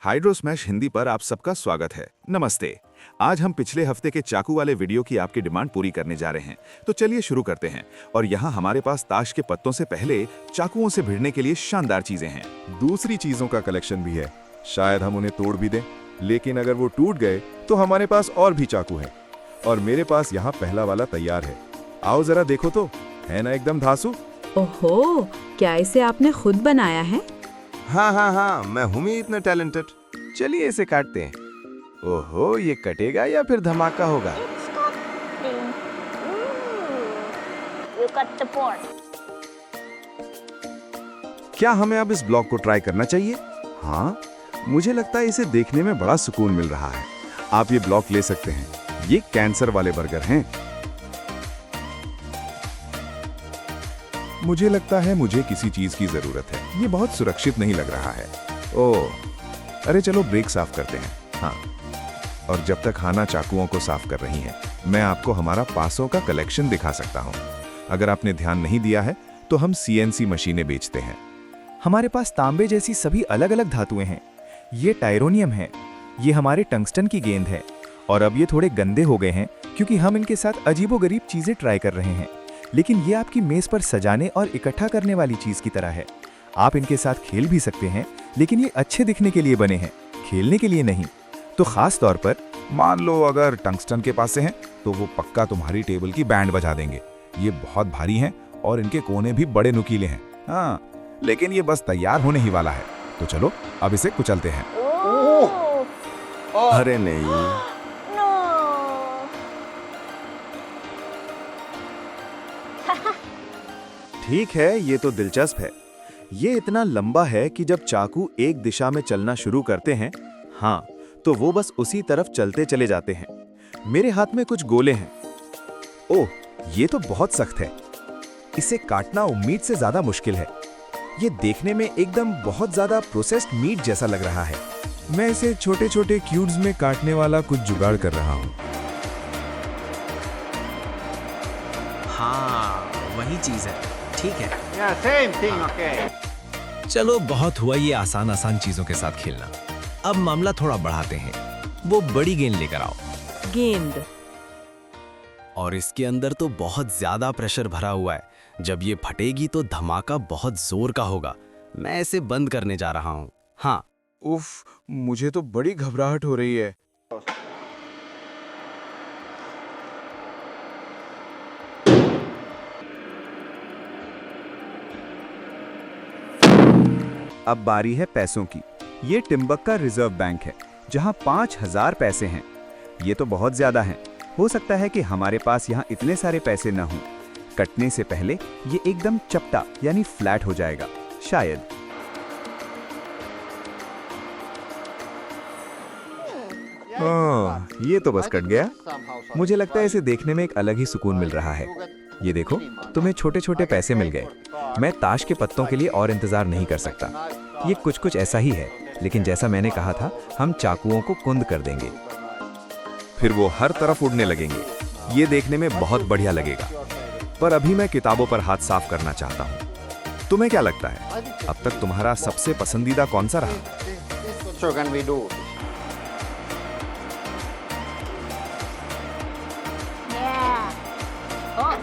Hydro smash Hindi पर आप सबका स्वागत है। नमस्ते। आज हम पिछले हफ्ते के चाकू वाले वीडियो की आपकी डिमांड पूरी करने जा रहे हैं, तो चलिए शुरू करते हैं। और यहाँ हमारे पास ताश के पत्तों से पहले चाकुओं से भिड़ने के लिए शानदार चीजें हैं। दूसरी चीजों का कलेक्शन भी है, शायद हम उन्हें तोड़ भी दें, लेकिन अगर वो टूट गए तो हमारे पास और भी चाकू है। और मेरे पास यहाँ पहला वाला तैयार है। आओ जरा देखो तो, है ना एकदम धांसू। ओहो, क्या इसे आपने खुद बनाया है? हाँ, मैं हूँ ही इतना टैलेंटेड। चलिए इसे काटते हैं। ओहो, ये कटेगा या फिर धमाका होगा? You cut the pot. क्या हमें अब इस ब्लॉक को ट्राई करना चाहिए? हाँ, मुझे लगता है इसे देखने में बड़ा सुकून मिल रहा है। आप ये ब्लॉक ले सकते हैं। ये कैंसर वाले बर्गर हैं। मुझे लगता है मुझे किसी चीज की जरूरत है। ये बहुत सुरक्षित नहीं लग रहा है। ओह, अरे चलो ब्रेक साफ करते हैं। हाँ, और जब तक हाना चाकुओं को साफ कर रही है, मैं आपको हमारा पासों का कलेक्शन दिखा सकता हूँ। अगर आपने ध्यान नहीं दिया है तो हम सीएनसी मशीनें बेचते हैं। हमारे पास तांबे जैसी सभी अलग अलग धातुएं हैं। ये टायरोनियम है, ये हमारे टंगस्टन की गेंद है। और अब ये थोड़े गंदे हो गए हैं क्योंकि हम इनके साथ अजीबोगरीब चीजें ट्राई कर रहे हैं, लेकिन ये आपकी मेज पर सजाने और इकट्ठा करने वाली चीज की तरह है। आप इनके साथ खेल भी सकते हैं, लेकिन ये अच्छे दिखने के लिए बने हैं, खेलने के लिए नहीं। तो खास तौर पर मान लो अगर टंगस्टन के पास से हैं तो वो पक्का तुम्हारी टेबल की बैंड बजा देंगे। ये बहुत भारी हैं और इनके कोने भी बड़े नुकीले हैं। हाँ, लेकिन ये बस तैयार होने ही वाला है। तो चलो अब इसे कुचलते हैं। अरे नहीं, No. ठीक है, ये तो दिलचस्प है। ये इतना लंबा है कि जब चाकू एक दिशा में चलना शुरू करते हैं, हाँ, तो वो बस उसी तरफ चलते चले जाते हैं। मेरे हाथ में कुछ गोले हैं। ओह, ये तो बहुत सख्त है। इसे काटना उम्मीद से ज्यादा मुश्किल है। ये देखने में एकदम बहुत ज्यादा प्रोसेस्ड मीट जैसा लग रहा है। मैं इसे छोटे छोटे क्यूब्स में काटने वाला कुछ जुगाड़ कर रहा हूँ। हाँ, वही चीज है। ठीक है, Yeah, same thing, okay. चलो बहुत हुआ ये आसान चीजों के साथ खेलना। अब मामला थोड़ा बढ़ाते हैं। वो बड़ी गेंद लेकर आओ। गेंद। और इसके अंदर तो बहुत ज्यादा प्रेशर भरा हुआ है। जब ये फटेगी तो धमाका बहुत जोर का होगा। मैं इसे बंद करने जा रहा हूँ। हाँ, उफ, मुझे तो बड़ी घबराहट हो रही है। अब बारी है पैसों की। ये टिम्बक्का रिजर्व बैंक है, जहां 5000 पैसे हैं। ये तो बहुत ज्यादा हैं। हो सकता है कि हमारे पास यहाँ इतने सारे पैसे न हों। कटने से पहले ये एकदम चपटा यानी फ्लैट हो जाएगा, शायद। ये तो बस कट गया। मुझे लगता है इसे देखने में एक अलग ही सुकून मिल रहा है। ये देखो, तुम्हें छोटे छोटे पैसे मिल गए। मैं ताश के पत्तों के लिए और इंतजार नहीं कर सकता। ये कुछ ऐसा ही है, लेकिन जैसा मैंने कहा था, हम चाकुओं को कुंद कर देंगे। फिर वो हर तरफ उड़ने लगेंगे। ये देखने में बहुत बढ़िया लगेगा। पर अभी मैं किताबों पर हाथ साफ करना चाहता हूँ। तुम्हें क्या लगता है, अब तक तुम्हारा सबसे पसंदीदा कौन सा रहा? So can we do? Yeah. Oh,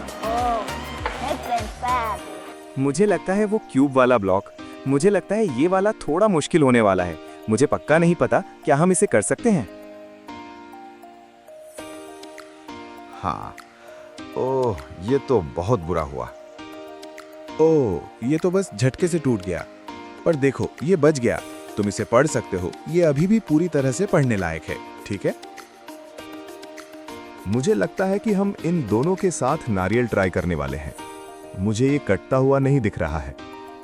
that went fast. मुझे लगता है वो क्यूब वाला ब्लॉक। मुझे लगता है ये वाला थोड़ा मुश्किल होने वाला है। मुझे पक्का नहीं पता, क्या हम इसे कर सकते हैं? हाँ, ओह, ये तो बहुत बुरा हुआ। ओह, ये तो बस झटके से टूट गया। पर देखो, ये बच गया। तुम इसे पढ़ सकते हो। ये अभी भी पूरी तरह से पढ़ने लायक है। ठीक है, मुझे लगता है कि हम इन दोनों के साथ नारियल ट्राई करने वाले हैं। मुझे ये कटता हुआ नहीं दिख रहा है।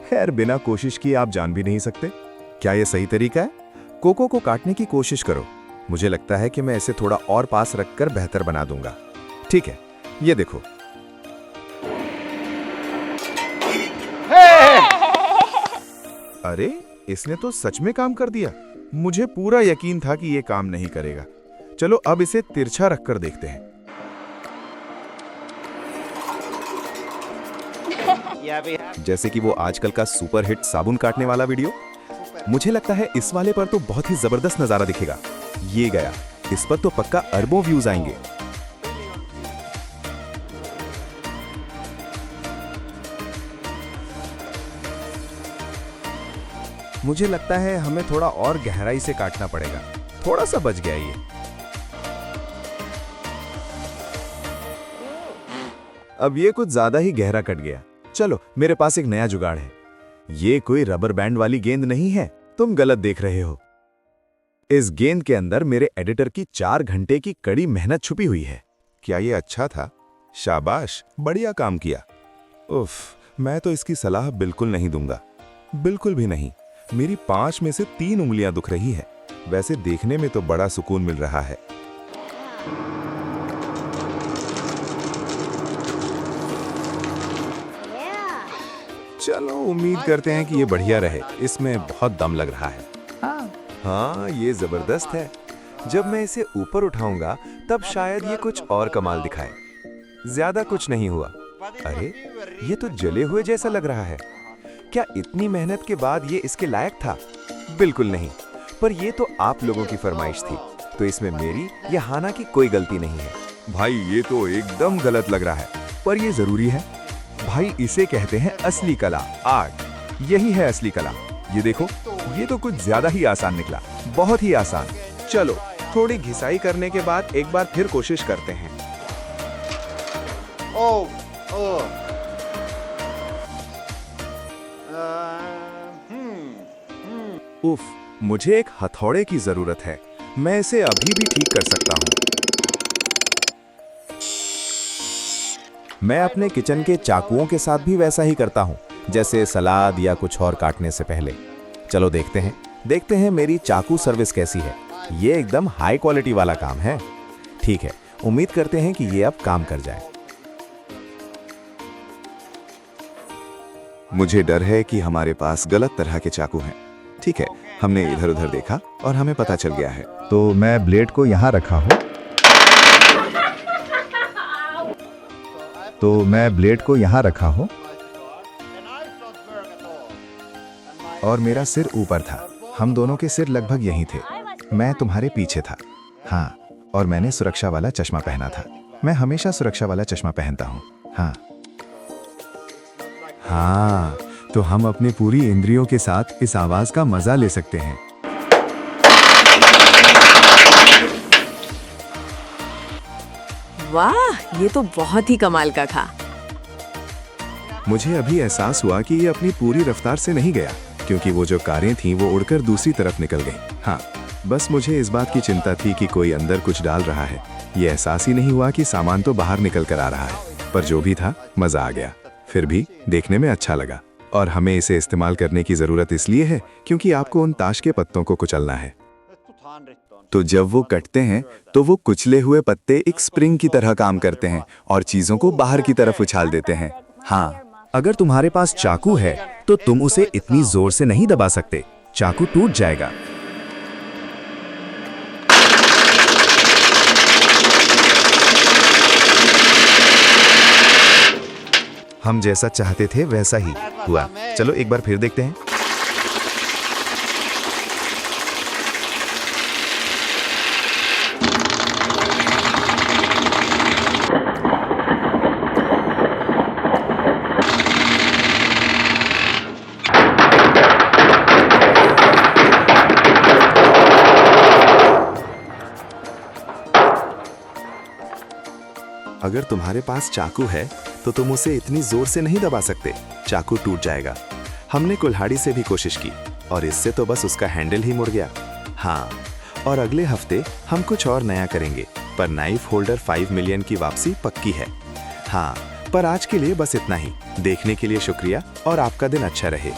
खैर, बिना कोशिश किए आप जान भी नहीं सकते। क्या ये सही तरीका है? कोको को काटने की कोशिश करो। मुझे लगता है कि मैं इसे थोड़ा और पास रखकर बेहतर बना दूंगा। ठीक है, ये देखो। अरे, इसने तो सच में काम कर दिया। मुझे पूरा यकीन था कि ये काम नहीं करेगा। चलो अब इसे तिरछा रखकर देखते हैं। जैसे कि वो आजकल का सुपर हिट साबुन काटने वाला वीडियो। मुझे लगता है इस वाले पर तो बहुत ही जबरदस्त नजारा दिखेगा। ये गया, इस पर तो पक्का अरबों व्यूज आएंगे। मुझे लगता है हमें थोड़ा और गहराई से काटना पड़ेगा। थोड़ा सा बच गया ये। अब ये कुछ ज्यादा ही गहरा कट गया। चलो, मेरे पास एक नया जुगाड़ है। ये कोई रबर बैंड वाली गेंद नहीं है, तुम गलत देख रहे हो। इस गेंद के अंदर मेरे एडिटर की 4 घंटे की कड़ी मेहनत छुपी हुई है। क्या ये अच्छा था? शाबाश, बढ़िया काम किया। उफ, मैं तो इसकी सलाह बिल्कुल नहीं दूंगा। बिल्कुल भी नहीं। मेरी 5 में से 3 उंगलियां दुख रही है। वैसे देखने में तो बड़ा सुकून मिल रहा है। चलो, उम्मीद करते हैं कि ये बढ़िया रहे। इसमें बहुत दम लग रहा है। हाँ, ये जबरदस्त है। जब मैं इसे ऊपर उठाऊंगा तब शायद ये कुछ और कमाल दिखाए। ज्यादा कुछ नहीं हुआ। अरे, ये तो जले हुए जैसा लग रहा है। क्या इतनी मेहनत के बाद ये इसके लायक था? बिल्कुल नहीं। पर ये तो आप लोगों की फरमाइश थी, तो इसमें मेरी या हाना की कोई गलती नहीं है। भाई, ये तो एकदम गलत लग रहा है। पर ये जरूरी है। भाई, इसे कहते हैं असली कला, आर्ट। यही है असली कला। ये देखो, ये तो कुछ ज्यादा ही आसान निकला। बहुत ही आसान। चलो, थोड़ी घिसाई करने के बाद एक बार फिर कोशिश करते हैं। उफ, मुझे एक हथौड़े की जरूरत है। मैं इसे अभी भी ठीक कर सकता हूँ। मैं अपने किचन के चाकुओं के साथ भी वैसा ही करता हूँ, जैसे सलाद या कुछ और काटने से पहले। चलो देखते हैं मेरी चाकू सर्विस कैसी है। ये एकदम हाई क्वालिटी वाला काम है। ठीक है, उम्मीद करते हैं कि ये अब काम कर जाए। मुझे डर है कि हमारे पास गलत तरह के चाकू हैं। ठीक है, हमने इधर उधर देखा और हमें पता चल गया है। तो मैं ब्लेड को यहाँ रखा हूँ। और मेरा सिर ऊपर था। हम दोनों के सिर लगभग यहीं थे। मैं तुम्हारे पीछे था। हाँ, और मैंने सुरक्षा वाला चश्मा पहना था। मैं हमेशा सुरक्षा वाला चश्मा पहनता हूँ। हाँ, तो हम अपनी पूरी इंद्रियों के साथ इस आवाज का मजा ले सकते हैं। वाह, ये तो बहुत ही कमाल का था। मुझे अभी एहसास हुआ कि ये अपनी पूरी रफ्तार से नहीं गया, क्योंकि वो जो कारें थीं वो उड़कर दूसरी तरफ निकल गईं। हाँ, बस मुझे इस बात की चिंता थी कि कोई अंदर कुछ डाल रहा है। ये एहसास ही नहीं हुआ कि सामान तो बाहर निकल कर आ रहा है। पर जो भी था, मजा आ गया। फिर भी देखने में अच्छा लगा। और हमें इसे इस्तेमाल करने की जरूरत इसलिए है क्योंकि आपको उन ताश के पत्तों को कुचलना है। तो जब वो कटते हैं तो वो कुचले हुए पत्ते एक स्प्रिंग की तरह काम करते हैं और चीजों को बाहर की तरफ उछाल देते हैं। हाँ, अगर तुम्हारे पास चाकू है तो तुम उसे इतनी जोर से नहीं दबा सकते। चाकू टूट जाएगा। हम जैसा चाहते थे वैसा ही हुआ। चलो एक बार फिर देखते हैं। अगर तुम्हारे पास चाकू है तो तुम उसे इतनी जोर से नहीं दबा सकते। चाकू टूट जाएगा। हमने कुल्हाड़ी से भी कोशिश की और इससे तो बस उसका हैंडल ही मुड़ गया। हाँ, और अगले हफ्ते हम कुछ और नया करेंगे, पर नाइफ होल्डर 5 मिलियन की वापसी पक्की है। हाँ, पर आज के लिए बस इतना ही। देखने के लिए शुक्रिया और आपका दिन अच्छा रहे।